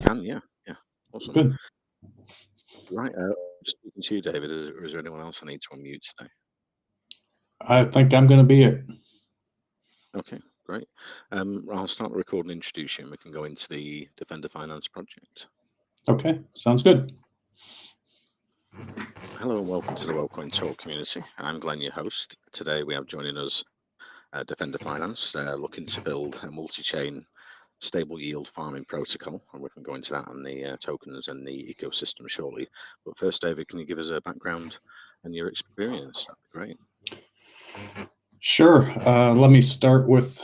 can, yeah, yeah. Awesome. Good. Right, just speaking to you, David, or is there anyone else I need to unmute today? I think I'm going to be it. Okay, great. I'll start the recording and introduce you, and we can go into the Defender Finance project. Okay, sounds good. Hello and welcome to the WellCoin Talk community. I'm Glenn, your host. Today we have joining us Defender Finance, looking to build a multi-chain stable yield farming protocol, and we can go into that and the tokens and the ecosystem shortly. But first, David, can you give us a background and your experience? That'd be great. Sure. Let me start with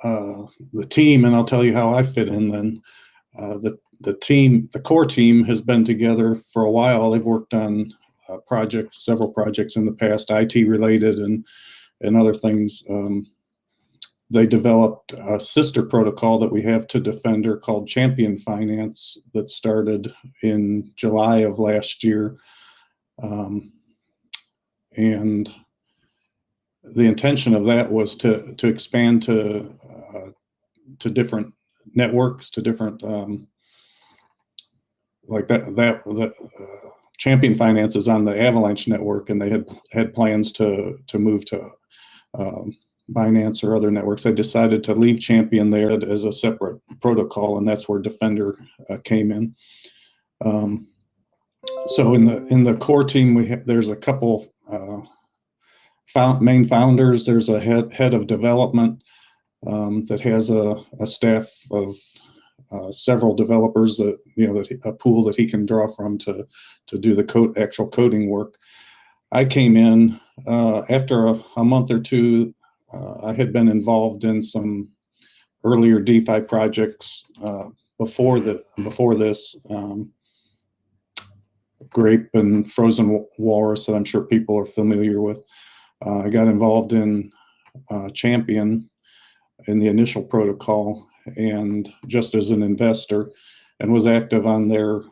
the team, and I'll tell you how I fit in then. The core team has been together for a while. They've worked on several projects in the past, IT related and other things. They developed a sister protocol that we have to Defender called Champion Finance that started in July of last year. And the intention of that was to expand to different networks, to different like that Champion Finance is on the Avalanche network, and they had plans to move to Binance or other networks. They decided to leave Champion there as a separate protocol, and that's where Defender came in. So in the core team, there's a couple main founders. There's a head of development that has a staff of several developers that a pool that he can draw from to do the actual coding work. I came in after a month or two. I had been involved in some earlier DeFi projects before this. Grape and Frozen Walrus that I'm sure people are familiar with. I got involved in Champion in the initial protocol and just as an investor, and was active on their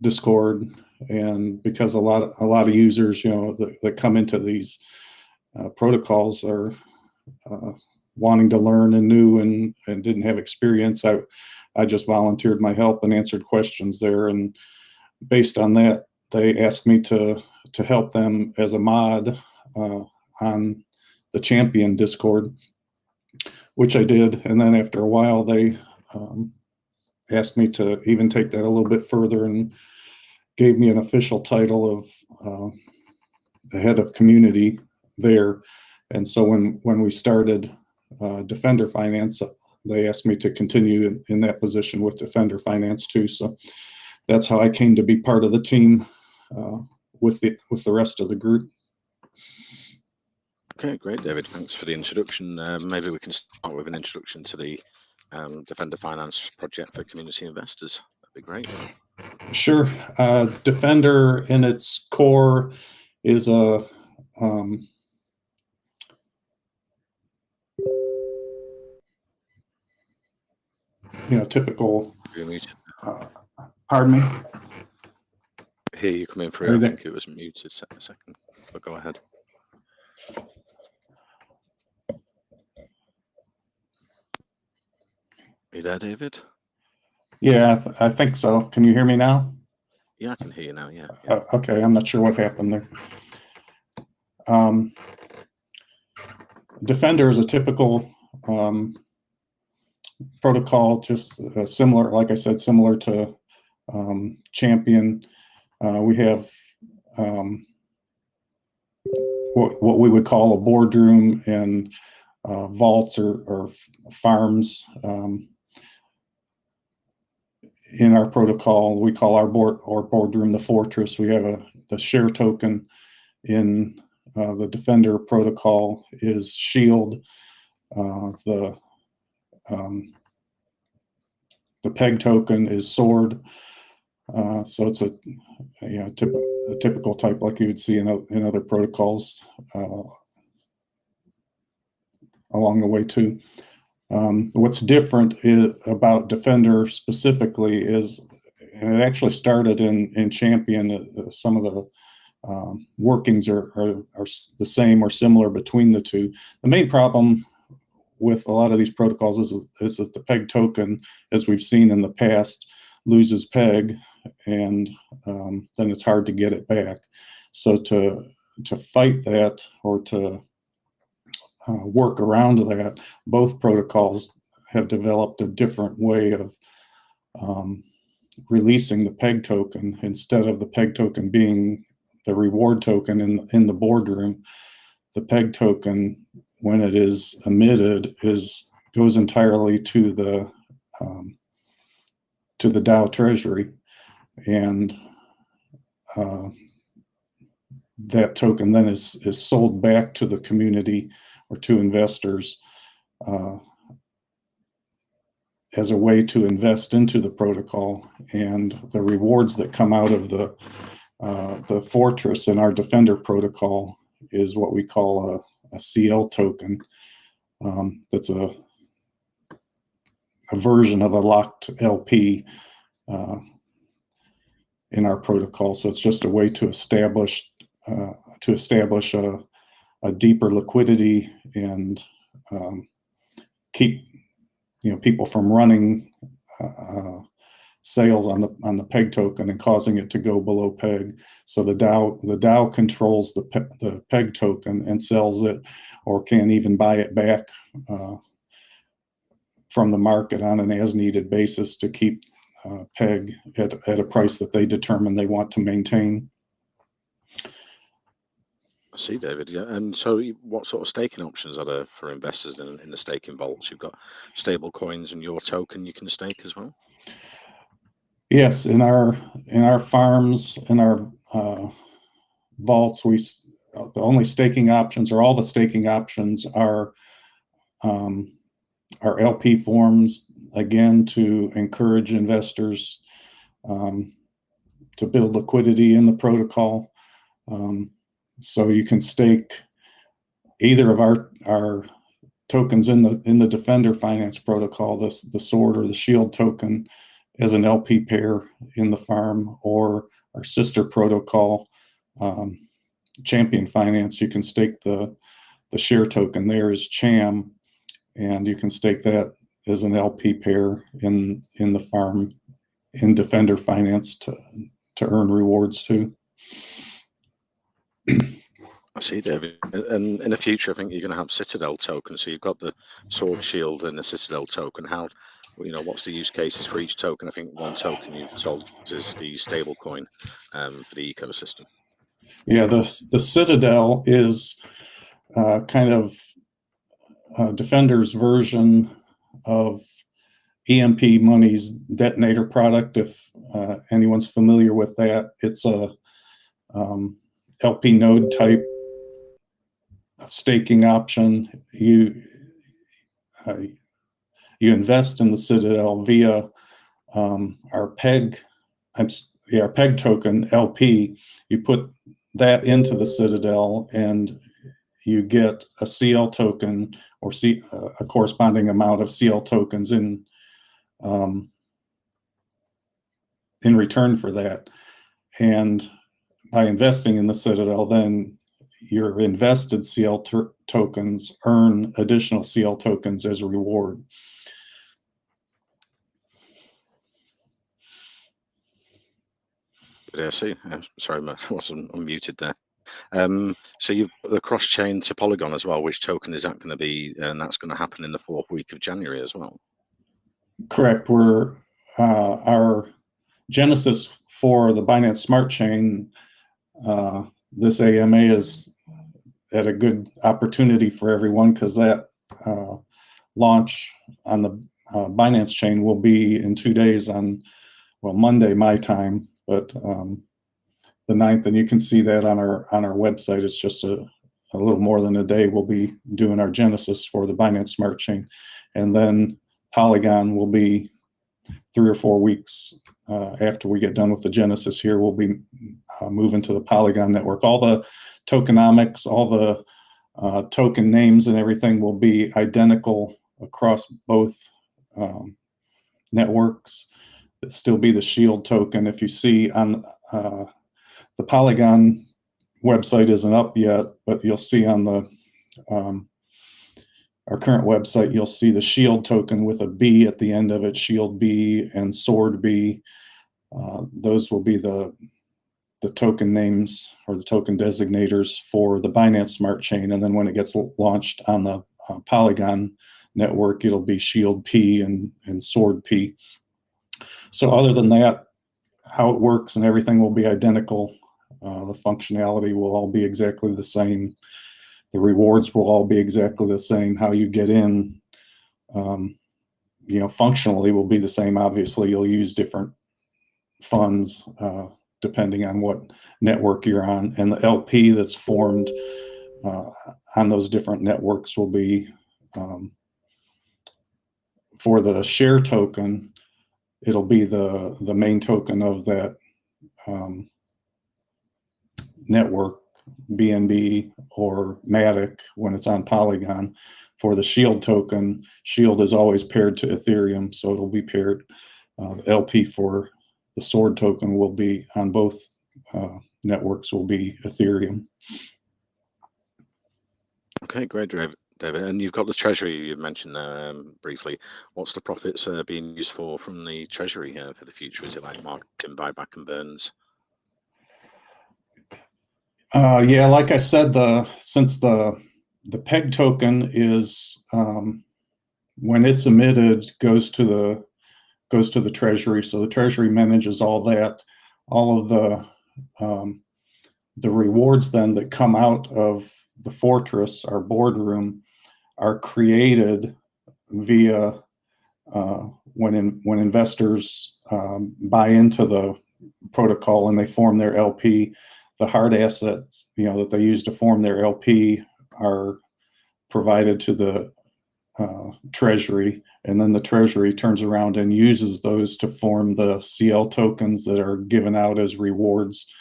Discord. And because a lot of users, that come into these protocols are wanting to learn and new and didn't have experience, I just volunteered my help and answered questions there. And based on that, they asked me to help them as a mod on the Champion Discord, which I did. And then after a while, they asked me to even take that a little bit further and gave me an official title of the head of community there. And so when we started Defender Finance, they asked me to continue in that position with Defender Finance too. So that's how I came to be part of the team with the rest of the group. Okay, great, David. Thanks for the introduction. Maybe we can start with an introduction to the Defender Finance project for community investors. That'd be great. Sure. Defender in its core is a typical. You're muted. Pardon me? Here you coming through. I think it was muted a second, but go ahead. Are you there, David? Yeah, I think so. Can you hear me now? Yeah, I can hear you now. Yeah. Okay, I'm not sure what happened there. Defender is a typical protocol, just similar, like I said, similar to Champion. We have what we would call a boardroom and vaults or farms. In our protocol, we call our boardroom the fortress. We have the share token in the Defender protocol is Shield. The peg token is Sword. So it's a typical type like you would see in other protocols along the way too. What's different about Defender specifically is, and it actually started in Champion, some of the workings are the same or similar between the two. The main problem with a lot of these protocols is that the peg token, as we've seen in the past, loses peg, and then it's hard to get it back. So to fight that, or to work around that, both protocols have developed a different way of releasing the peg token. Instead of the peg token being the reward token in the boardroom, the peg token, when it is emitted, goes entirely to the Dow Treasury, and that token then is sold back to the community or to investors as a way to invest into the protocol. And the rewards that come out of the fortress in our Defender protocol is what we call a CL token. That's a version of a locked LP in our protocol. So it's just a way to establish a deeper liquidity and keep people from running sales on the peg token and causing it to go below peg. So the Dow controls the peg token and sells it, or can even buy it back from the market on an as-needed basis to keep peg at a price that they determine they want to maintain. I see, David. Yeah, and so what sort of staking options are there for investors in the staking vaults? You've got stable coins and your token you can stake as well. Yes, in our farms, in our vaults, the only staking options, or all the staking options, are LP forms, again, to encourage investors to build liquidity in the protocol. So you can stake either of our tokens in the Defender Finance protocol, the Sword or the Shield token, as an LP pair in the farm, or our sister protocol, Champion Finance. You can stake the share token there as CHAM, and you can stake that as an LP pair in the farm in Defender Finance to earn rewards too. I see, David. And in the future, I think you're going to have Citadel tokens. So you've got the Sword, Shield, and the Citadel token. What's the use cases for each token? I think one token you've told is the stable coin for the ecosystem. Yeah, the Citadel is kind of Defender's version of EMP Money's detonator product. If anyone's familiar with that, it's a LP node type staking option. You invest in the Citadel via our peg token LP. You put that into the Citadel, and you get a CL token, or a corresponding amount of CL tokens in return for that. And by investing in the Citadel, then your invested CL tokens earn additional CL tokens as a reward. Yeah, I see. Sorry, I wasn't unmuted there. So you've got the cross-chain to Polygon as well. Which token is that going to be? And that's going to happen in the 4th week of January as well. Correct. We're our Genesis for the Binance Smart Chain. This AMA is at a good opportunity for everyone, because that launch on the Binance chain will be in 2 days on, Monday my time, but the 9th, and you can see that on our website. It's just a little more than a day. We'll be doing our Genesis for the Binance Smart Chain, and then Polygon will be 3 or 4 weeks after we get done with the Genesis here. We'll be moving to the Polygon network. All the tokenomics, all the token names and everything will be identical across both networks. It'll still be the Shield token. If you see on the Polygon website isn't up yet, but you'll see on our current website, you'll see the Shield token with a B at the end of it, Shield B and Sword B. Those will be the token names or the token designators for the Binance Smart Chain. And then when it gets launched on the Polygon network, it'll be Shield P and Sword P. So other than that, how it works and everything will be identical. The functionality will all be exactly the same. The rewards will all be exactly the same. How you get in, functionally will be the same. Obviously, you'll use different funds depending on what network you're on, and the LP that's formed on those different networks will be for the share token. It'll be the main token of that network, BNB or Matic when it's on Polygon. For the Shield token, Shield is always paired to Ethereum, so it'll be paired. The LP for the Sword token will be on both networks, will be Ethereum. Okay, great, David. And you've got the treasury you mentioned briefly. What's the profits being used for from the treasury for the future? Is it like marketing, buyback, and burns? Yeah, like I said, since the PEG token is when it's emitted goes to the treasury, so the treasury manages all that, all of the rewards then that come out of the fortress, our boardroom, are created via when investors buy into the protocol and they form their LP. The hard assets, that they use to form their LP are provided to the treasury, and then the treasury turns around and uses those to form the CL tokens that are given out as rewards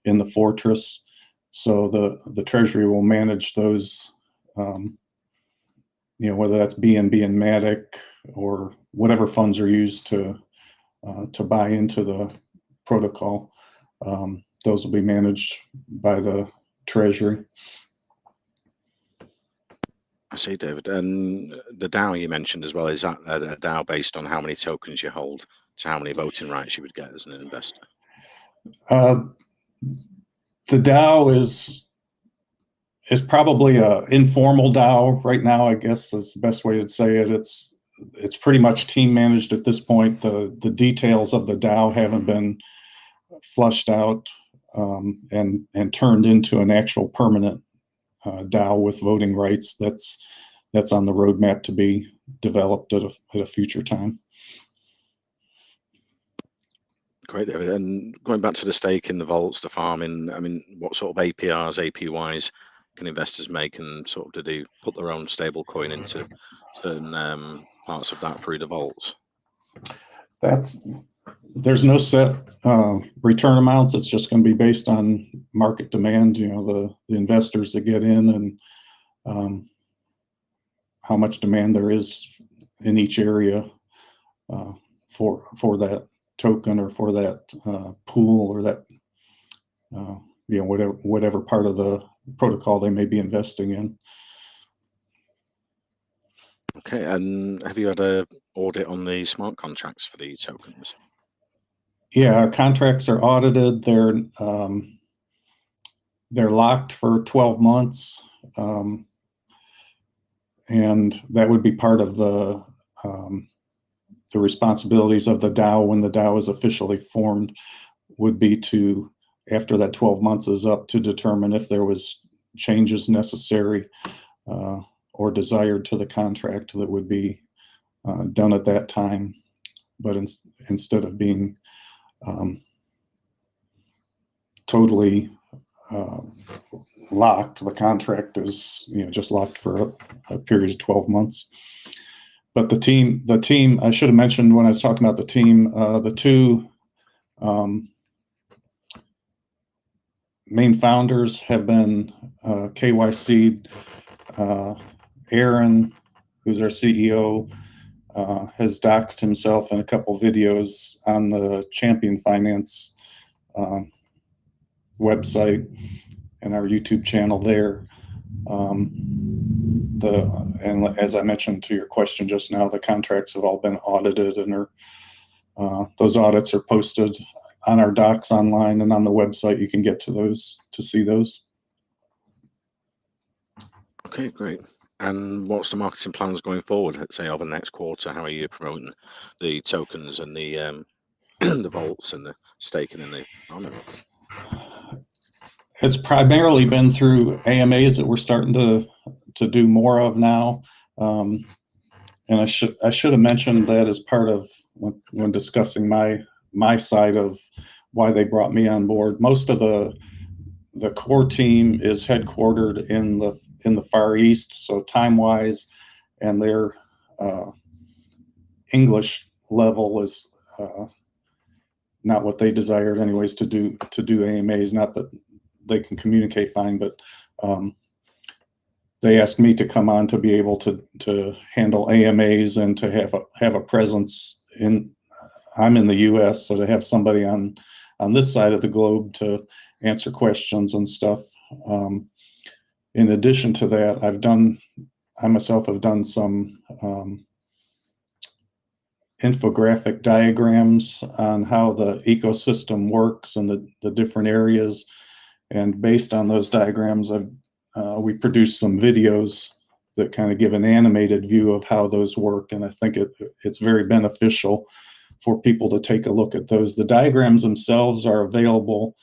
in the fortress. So the treasury will manage those, whether that's BNB and Matic or whatever funds are used to buy into the protocol. Those will be managed by the treasury. I see, David. And the DAO you mentioned as well, is that a DAO based on how many tokens you hold to how many voting rights you would get as an investor? The DAO is probably a informal DAO right now, I guess is the best way to say it. It's pretty much team managed at this point. The details of the DAO haven't been flushed out and turned into an actual permanent DAO with voting rights. That's on the roadmap to be developed at a future time. Great, David. And going back to the stake in the vaults, the farming, I mean, what sort of APRs, APYs can investors make, and sort of do they put their own stable coin into certain parts of that through the vaults? There's no set return amounts. It's just going to be based on market demand, the investors that get in and how much demand there is in each area for that token or for that pool or that whatever part of the protocol they may be investing in. Okay, and have you had a audit on the smart contracts for the tokens? Yeah, our contracts are audited. They're locked for 12 months, and that would be part of the responsibilities of the DAO when the DAO is officially formed, would be to, after that 12 months is up, to determine if there was changes necessary or desired to the contract that would be done at that time. But instead of being totally locked, the contract is just locked for a period of 12 months. But the team, I should have mentioned when I was talking about the team, the two main founders have been KYC'd. Aaron, who's our CEO, has doxed himself in a couple videos on the Champion Finance website and our YouTube channel there. and as I mentioned to your question just now, the contracts have all been audited, and those audits are posted on our docs online and on the website. You can get to those to see those. Okay, great. And what's the marketing plans going forward? Let's say over the next quarter, how are you promoting the tokens and the the vaults and the staking and the farming? It's primarily been through AMAs that we're starting to do more of now. And I should have mentioned that as part of when discussing my side of why they brought me on board. Most of the core team is headquartered in the Far East, so time wise, and their English level is not what they desired, anyways. To do AMAs, not that they can communicate fine, but they asked me to come on to be able to handle AMAs and to have a presence in. I'm in the U.S., so to have somebody on this side of the globe to answer questions and stuff. In addition to that, I myself have done some infographic diagrams on how the ecosystem works and the different areas, and based on those diagrams, we produced some videos that kind of give an animated view of how those work, and I think it's very beneficial for people to take a look at those. The diagrams themselves are available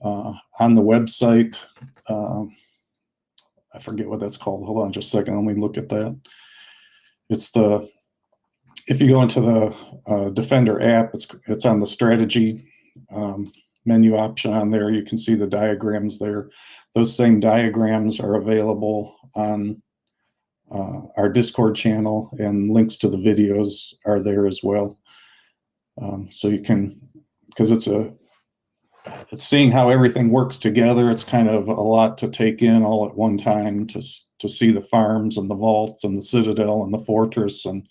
on the website. I forget what that's called. Hold on just a second. Let me look at that. If you go into the Defender app, it's on the strategy menu option on there. You can see the diagrams there. Those same diagrams are available on our Discord channel, and links to the videos are there as well. So you can, because it's seeing how everything works together. It's kind of a lot to take in all at one time to see the farms and the vaults and the citadel and the fortress, and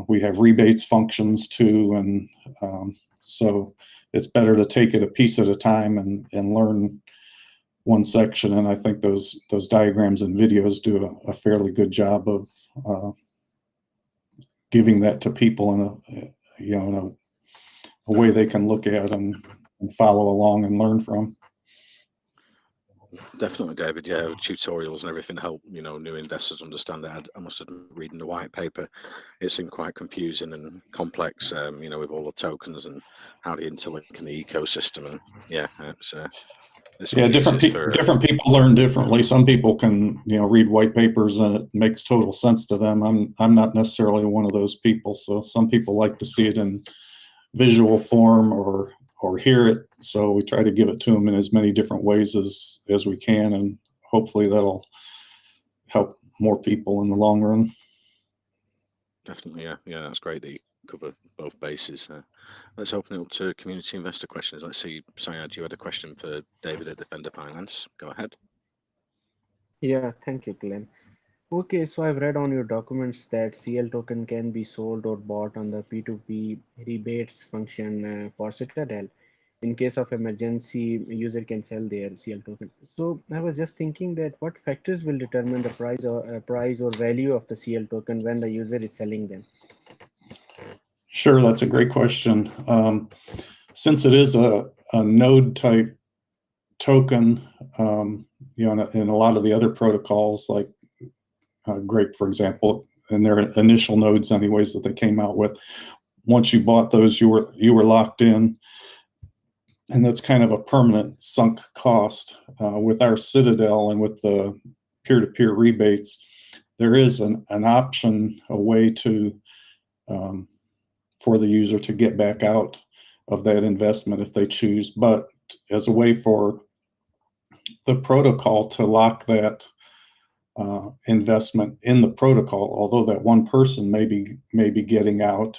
we have rebates functions too, and so it's better to take it a piece at a time and learn one section. And I think those diagrams and videos do a fairly good job of giving that to people in a way they can look at and follow along and learn from. Definitely, David. Yeah, tutorials and everything help new investors understand that. I must admit, reading the white paper, it seemed quite confusing and complex. With all the tokens and how they interlink in the ecosystem, and yeah, different people learn differently. Some people can read white papers and it makes total sense to them. I'm not necessarily one of those people. So some people like to see it in visual form or hear it, so we try to give it to them in as many different ways as we can, and hopefully that'll help more people in the long run. Definitely, yeah, that's great that you cover both bases. Let's open it up to community investor questions. Let's see, Syed, you had a question for David at Defender Finance. Go ahead. Yeah, thank you, Glenn. Okay, so I've read on your documents that CL token can be sold or bought on the P2P rebates function for Citadel. In case of emergency, user can sell their CL token. So I was just thinking that what factors will determine the price or value of the CL token when the user is selling them? Sure, that's a great question. Since it is a node type token, in a lot of the other protocols like Grape, for example, and their initial nodes anyways that they came out with, once you bought those, you were locked in, and that's kind of a permanent sunk cost. With our Citadel and with the peer-to-peer rebates, there is an option, a way to for the user to get back out of that investment if they choose, but as a way for the protocol to lock that investment in the protocol, although that one person may be getting out,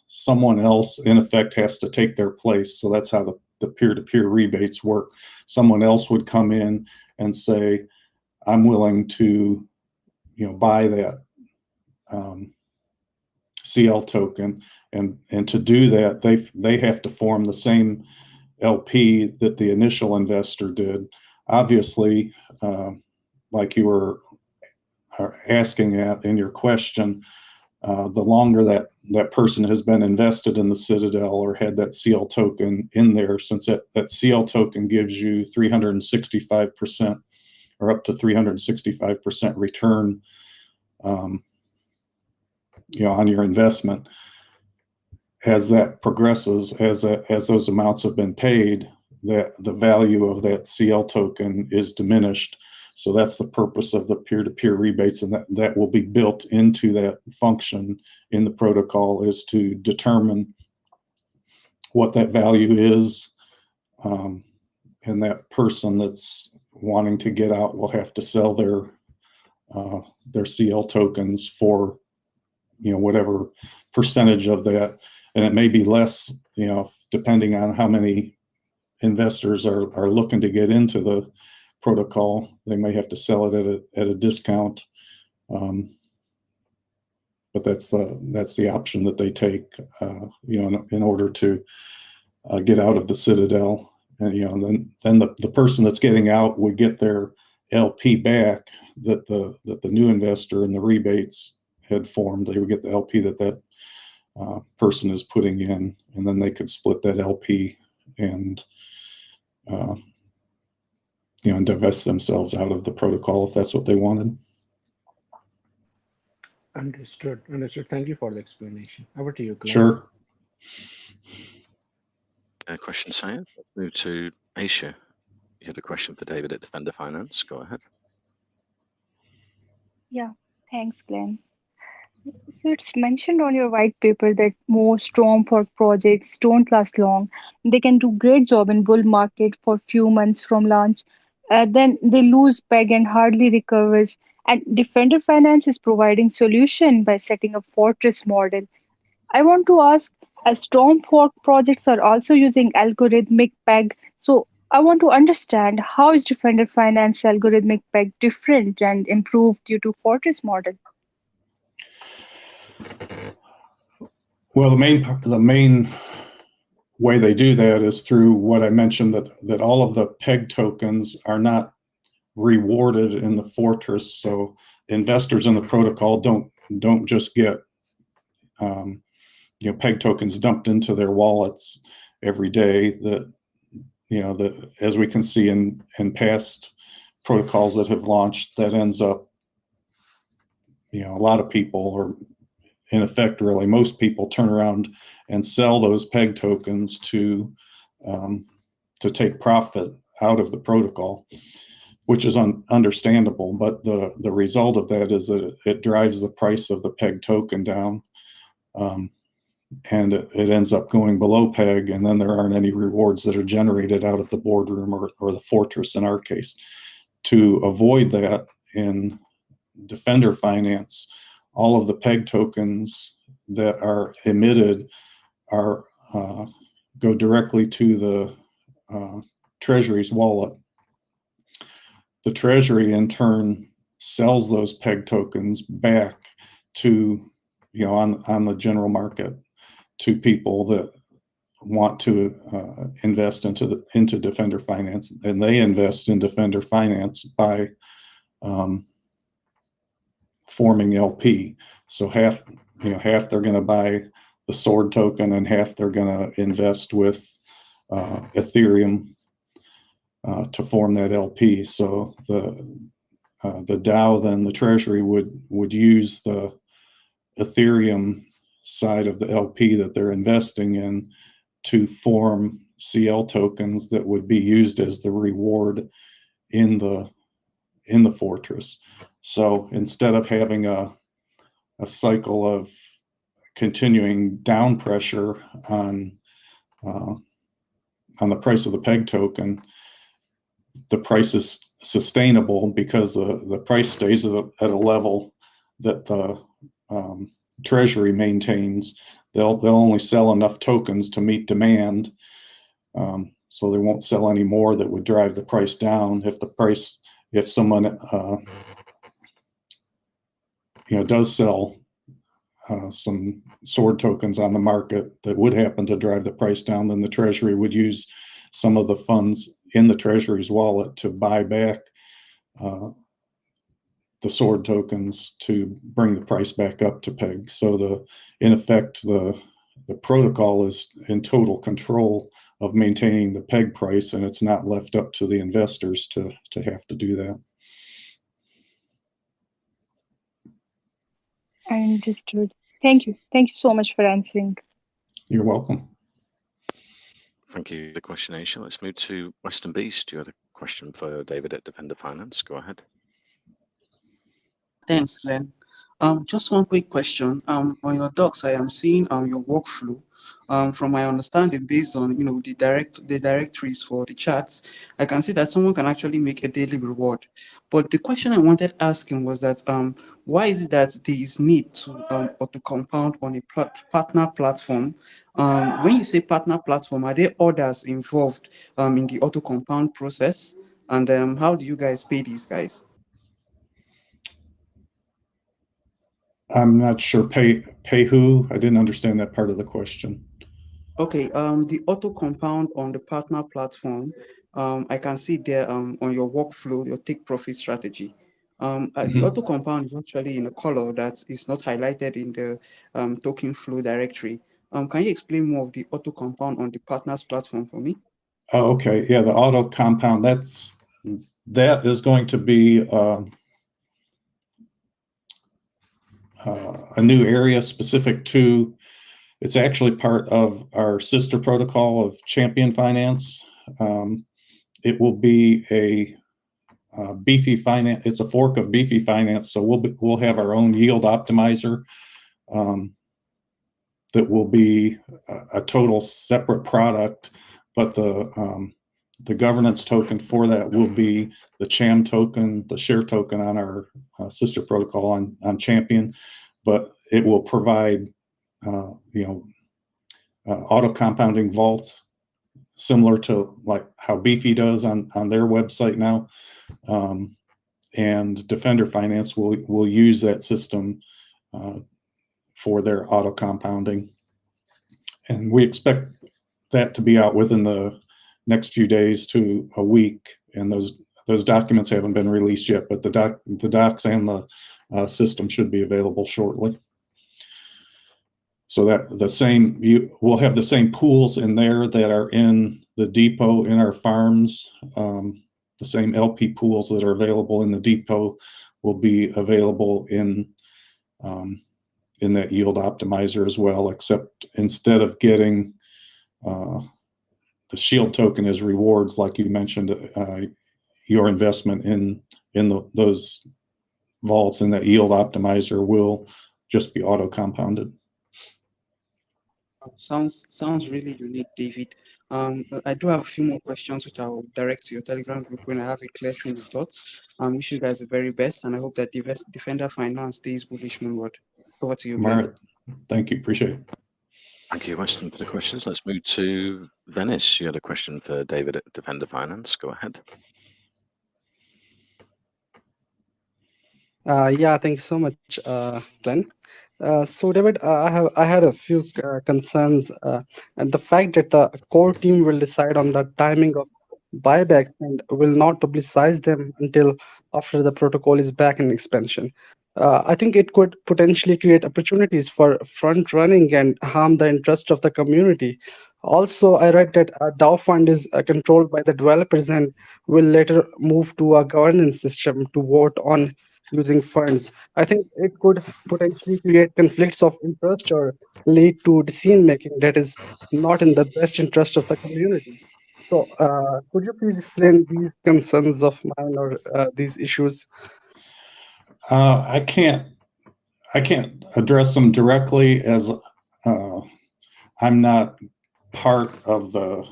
someone else in effect has to take their place. So that's how the peer-to-peer rebates work. Someone else would come in and say, I'm willing to buy that CL token, and to do that they have to form the same LP that the initial investor did. Obviously, like you were are asking at in your question, the longer that person has been invested in the Citadel or had that CL token in there, since that CL token gives you 365% or up to 365% return, on your investment. As that progresses, as those amounts have been paid, that the value of that CL token is diminished. So that's the purpose of the peer-to-peer rebates, and that will be built into that function in the protocol, is to determine what that value is, and that person that's wanting to get out will have to sell their CL tokens for whatever percentage of that, and it may be less, depending on how many investors are looking to get into the protocol. They may have to sell it at a discount, but that's the option that they take, in order to get out of the Citadel. And then the person that's getting out would get their LP back that the new investor and the rebates had formed. They would get the LP that person is putting in, and then they could split that LP and and divest themselves out of the protocol if that's what they wanted. Understood. Thank you for the explanation. Over to you, Glenn. Sure. Question, Syed. Let's move to Aisha. You had a question for David at Defender Finance. Go ahead. Yeah, thanks, Glenn. So it's mentioned on your white paper that most storm fork projects don't last long. They can do great job in bull market for few months from launch. Then they lose peg and hardly recovers. And Defender Finance is providing solution by setting a fortress model. I want to ask, as storm fork projects are also using algorithmic peg, so I want to understand, how is Defender Finance algorithmic peg different and improved due to fortress model? Well, the main way they do that is through what I mentioned, that all of the peg tokens are not rewarded in the fortress. So investors in the protocol don't just get peg tokens dumped into their wallets every day. As we can see in past protocols that have launched, that ends up, a lot of people, or in effect, really most people, turn around and sell those peg tokens to take profit out of the protocol, which is understandable. But the result of that is that it drives the price of the peg token down, and it ends up going below peg, and then there aren't any rewards that are generated out of the boardroom or the fortress in our case. To avoid that, in Defender Finance, all of the peg tokens that are emitted go directly to the Treasury's wallet. The Treasury in turn sells those peg tokens back to, on the general market, to people that want to invest into Defender Finance, and they invest in Defender Finance by forming LP. So half they're going to buy the sword token, and half they're going to invest with Ethereum to form that LP. So the DAO, then the Treasury would use the Ethereum side of the LP that they're investing in to form CL tokens that would be used as the reward in the fortress. So instead of having a cycle of continuing down pressure on the price of the peg token, the price is sustainable because the price stays at a level that the Treasury maintains. They'll only sell enough tokens to meet demand, so they won't sell any more that would drive the price down. If someone does sell some sword tokens on the market that would happen to drive the price down, then the Treasury would use some of the funds in the Treasury's wallet to buy back the the sword tokens to bring the price back up to peg. So in effect, the protocol is in total control of maintaining the peg price, and it's not left up to the investors to have to do that. Understood. Thank you. Thank you so much for answering. You're welcome. Thank you for the question, Aisha. Let's move to Western Beast. You had a question for David at Defender Finance. Go ahead. Thanks, Glenn. Just one quick question. On your docs, I am seeing your workflow. From my understanding, based on the directories for the charts, I can see that someone can actually make a daily reward. But the question I wanted asking was that why is it that there is need to auto compound on a partner platform? When you say partner platform, are there others involved in the auto compound process? And how do you guys pay these guys? I'm not sure. Pay who? I didn't understand that part of the question. Okay, the auto compound on the partner platform, I can see there on your workflow, your take profit strategy. The auto compound is actually in a color that is not highlighted in the token flow directory. Can you explain more of the auto compound on the partners platform for me? Oh, okay. Yeah, the auto compound, that is going to be a new area specific to, it's actually part of our sister protocol of Champion Finance. It will be a Beefy Finance. It's a fork of Beefy Finance, so we'll have our own yield optimizer that will be a total separate product, but the governance token for that will be the CHAM token, the share token on our sister protocol on Champion, but it will provide auto compounding vaults similar to like how Beefy does on their website now. And Defender Finance will use that system for their auto compounding. And we expect that to be out within the next few days to a week. And those documents haven't been released yet, but the docs and the system should be available shortly. So that we'll have the same pools in there that are in the depot in our farms. The same LP pools that are available in the depot will be available in that yield optimizer as well, except instead of getting the shield token as rewards, like you mentioned, your investment in those vaults in that yield optimizer will just be auto compounded. Sounds really unique, David. I do have a few more questions which I will direct to your Telegram group when I have a clear train of thoughts. Wish you guys the very best, and I hope that Defender Finance stays bullish moonward. Over to you, Glenn. All right. Thank you. Appreciate it. Thank you, Weston, for the questions. Let's move to Venice. You had a question for David at Defender Finance. Go ahead. Yeah, thank you so much, Glenn. So David, I had a few concerns, and the fact that the core team will decide on the timing of buybacks and will not publicize them until after the protocol is back in expansion. I think it could potentially create opportunities for front running and harm the interest of the community. Also, I read that a DAO fund is controlled by the developers and will later move to a governance system to vote on using funds. I think it could potentially create conflicts of interest or lead to decision making that is not in the best interest of the community. So, could you please explain these concerns of mine or these issues? I can't address them directly as I'm not part of the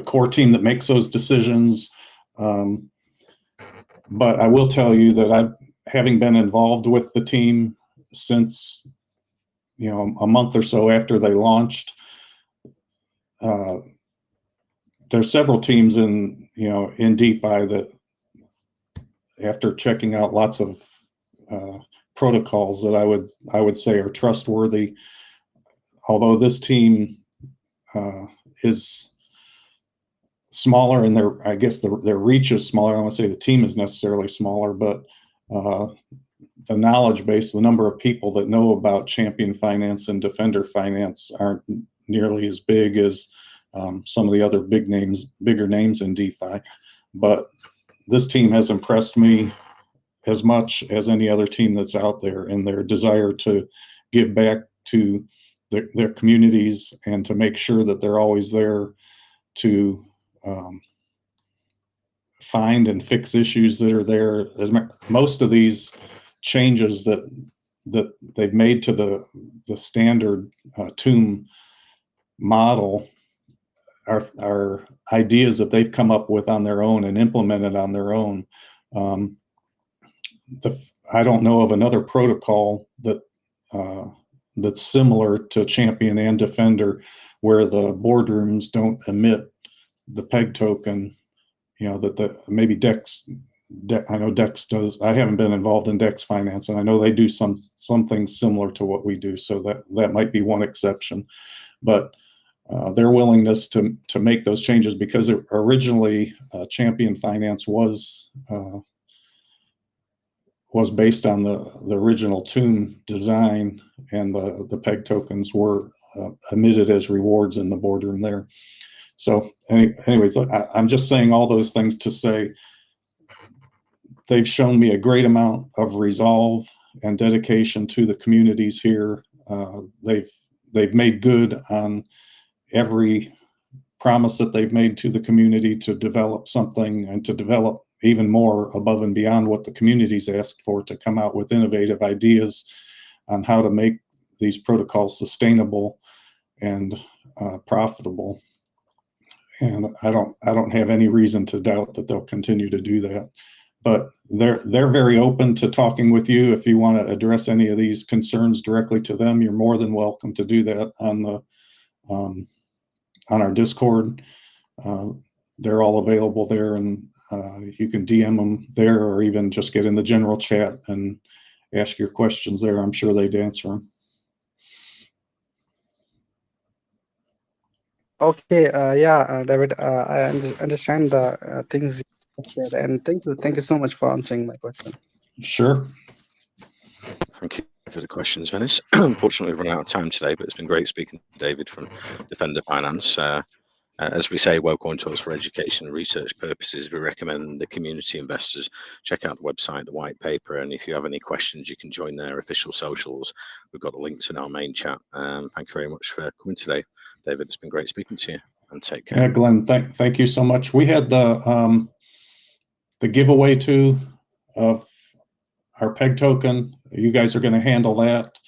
core team that makes those decisions. But I will tell you that having been involved with the team since a month or so after they launched, there's several teams in DeFi that, after checking out lots of protocols, that I would say are trustworthy. Although this team is smaller and I guess their reach is smaller. I don't want to say the team is necessarily smaller, but the knowledge base, the number of people that know about champion finance and defender finance aren't nearly as big as some of the other bigger names in DeFi. But this team has impressed me as much as any other team that's out there, and their desire to give back to their communities and to make sure that they're always there to find and fix issues that are there. As most of these changes that they've made to the standard tomb model are ideas that they've come up with on their own and implemented on their own. I don't know of another protocol that's similar to Champion and Defender, where the boardrooms don't emit the peg token. That maybe Dex. I know Dex does. I haven't been involved in Dex finance, and I know they do something similar to what we do. So that might be one exception, but their willingness to make those changes, because originally Champion Finance was based on the original tomb design, and the peg tokens were emitted as rewards in the boardroom there. So anyways, I'm just saying all those things to say they've shown me a great amount of resolve and dedication to the communities here. They've made good on every promise that they've made to the community to develop something, and to develop even more above and beyond what the community's asked for, to come out with innovative ideas on how to make these protocols sustainable and profitable. And I don't have any reason to doubt that they'll continue to do that. But they're very open to talking with you. If you want to address any of these concerns directly to them, you're more than welcome to do that on our Discord. They're all available there, and you can DM them there, or even just get in the general chat and ask your questions there. I'm sure they'd answer them. Okay, David, I understand the things you shared, and thank you so much for answering my question. Sure. Thank you for the questions, Venice. Unfortunately, we've run out of time today, but it's been great speaking to David from Defender Finance. As we say, WellCoin talks for education and research purposes. We recommend the community investors check out the website, the white paper, and if you have any questions, you can join their official socials. We've got the links in our main chat. Thank you very much for coming today, David. It's been great speaking to you, and take care. Yeah, Glenn, thank you so much. We had the giveaway too of our peg token. You guys are going to handle that.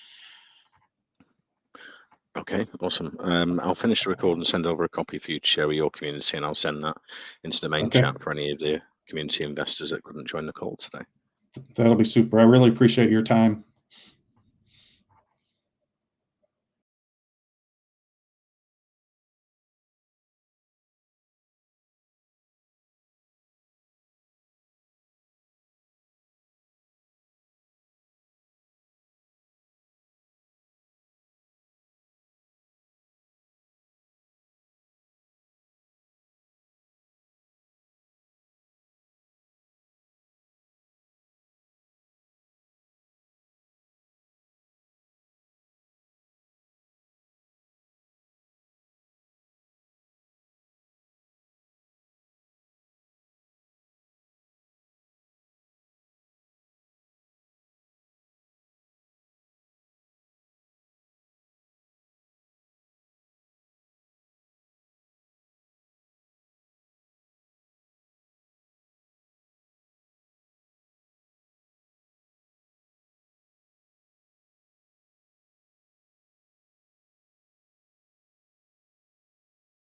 Okay, awesome. I'll finish the record and send over a copy for you to share with your community, and I'll send that into the main chat for any of the community investors that couldn't join the call today. That'll be super. I really appreciate your time.